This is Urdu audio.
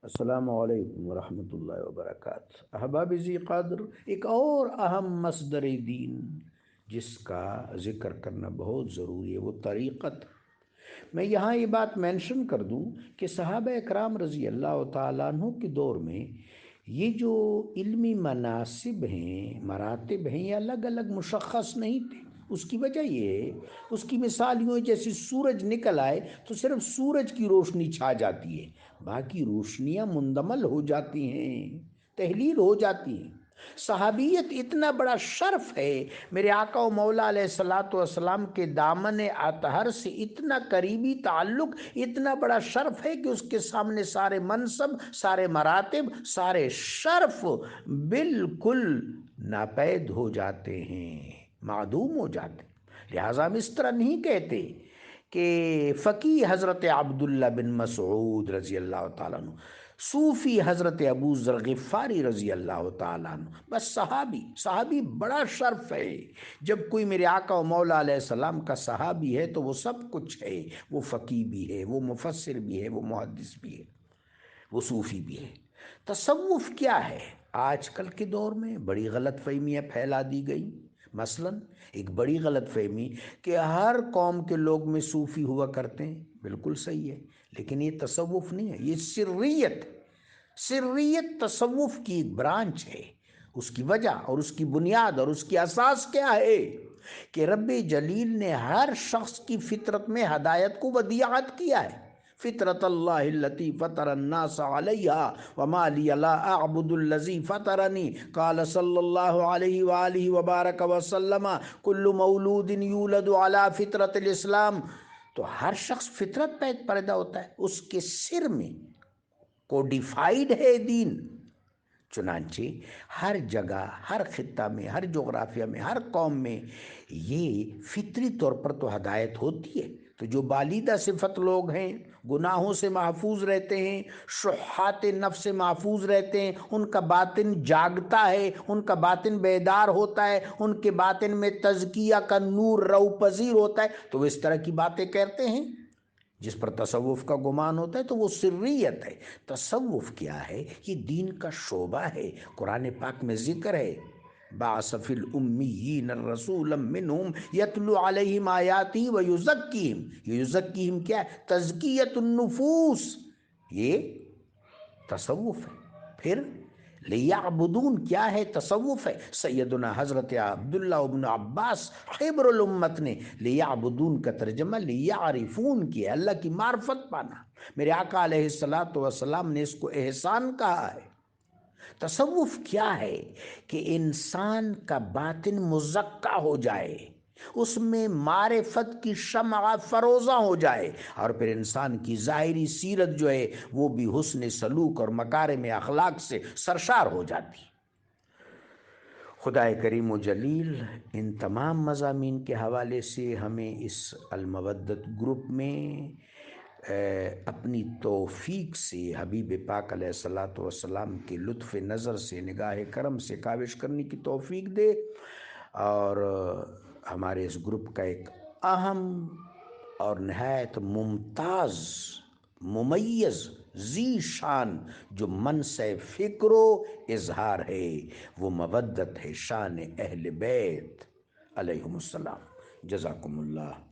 السلام علیکم ورحمۃ اللہ وبرکاتہ۔ احباب ذی قدر، ایک اور اہم مصدر دین جس کا ذکر کرنا بہت ضروری ہے وہ طریقت۔ میں یہاں یہ بات مینشن کر دوں کہ صحابہ اکرام رضی اللہ تعالیٰ عنہ کے دور میں یہ جو علمی مناصب ہیں، مراتب ہیں، یہ الگ الگ مشخص نہیں تھے۔ اس کی وجہ یہ ہے، اس کی مثال یوں ہے جیسے سورج نکل آئے تو صرف سورج کی روشنی چھا جاتی ہے، باقی روشنیاں مندمل ہو جاتی ہیں، تحلیل ہو جاتی ہیں۔ صحابیت اتنا بڑا شرف ہے، میرے آقا و مولا علیہ الصلوۃ والسلام کے دامن اطہر سے اتنا قریبی تعلق، اتنا بڑا شرف ہے کہ اس کے سامنے سارے منصب، سارے مراتب، سارے شرف بالکل ناپید ہو جاتے ہیں، معدوم ہو جاتے ہیں۔ لہٰذا ہم اس طرح نہیں کہتے کہ فقیہ حضرت عبداللہ بن مسعود رضی اللہ تعالیٰ عنہ، صوفی حضرت ابو ذر غفاری رضی اللہ تعالیٰ عنہ، بس صحابی بڑا شرف ہے۔ جب کوئی میرے آقا و مولا علیہ السلام کا صحابی ہے تو وہ سب کچھ ہے، وہ فقیہ بھی ہے، وہ مفسر بھی ہے، وہ محدث بھی ہے، وہ صوفی بھی ہے۔ تصوف کیا ہے؟ آج کل کے دور میں بڑی غلط فہمیاں پھیلا دی گئی۔ مثلا ایک بڑی غلط فہمی کہ ہر قوم کے لوگ میں صوفی ہوا کرتے ہیں، بالکل صحیح ہے، لیکن یہ تصوف نہیں ہے، یہ سریت تصوف کی ایک برانچ ہے۔ اس کی وجہ اور اس کی بنیاد اور اس کی اساس کیا ہے کہ رب جلیل نے ہر شخص کی فطرت میں ہدایت کو ودیعت کیا ہے۔ فطرت اللہ التی فطر الناس علیہا وما لی لا اعبد الذی فطرنی، قال صلی اللہ علیہ وآلہ وبارک وسلم کل مولود یولد علی فطرت الاسلام۔ تو ہر شخص فطرت پہ پیدا ہوتا ہے، اس کے سر میں کوڈیفائیڈ ہے دین۔ چنانچہ ہر جگہ، ہر خطہ میں، ہر جغرافیہ میں، ہر قوم میں یہ فطری طور پر تو ہدایت ہوتی ہے۔ تو جو بالیدہ صفت لوگ ہیں، گناہوں سے محفوظ رہتے ہیں، شحات نفس سے محفوظ رہتے ہیں، ان کا باطن جاگتا ہے، ان کا باطن بیدار ہوتا ہے، ان کے باطن میں تزکیہ کا نور رو پذیر ہوتا ہے، تو وہ اس طرح کی باتیں کہتے ہیں۔ جس پر تصوف کا گمان ہوتا ہے تو وہ سریت ہے۔ تصوف کیا ہے؟ یہ دین کا شعبہ ہے۔ قرآن پاک میں ذکر ہے، بعث فی الامیین الرسولا منہم یتلو علیہم آیاتی ویزکیہم۔ یہ یزکیہم کیا ہے؟ تزکیت النفوس، یہ تصوف ہے۔ پھر لیعبدون کیا ہے؟ تصوف ہے۔ سیدنا حضرت عبداللہ ابن عباس حبر الامت نے لیعبدون کا ترجمہ لیعرفون کیا ہے، اللہ کی معرفت پانا۔ میرے آقا علیہ السلام نے اس کو احسان کہا ہے۔ تصوف کیا ہے؟ کہ انسان کا باطن مزکہ ہو جائے، اس میں معرفت کی شمع فروزہ ہو جائے، اور پھر انسان کی ظاہری سیرت جو ہے وہ بھی حسن سلوک اور مکارم اخلاق سے سرشار ہو جاتی۔ خدائے کریم و جلیل ان تمام مضامین کے حوالے سے ہمیں اس المودت گروپ میں اپنی توفیق سے حبیب پاک علیہ الصلوۃ والسلام کے لطف نظر سے، نگاہ کرم سے کاوش کرنے کی توفیق دے، اور ہمارے اس گروپ کا ایک اہم اور نہایت ممتاز، ممیز، ذی شان جو منصع فکر و اظہار ہے وہ مودت ہے، شان اہل بیت علیہم السلام۔ جزاکم اللہ۔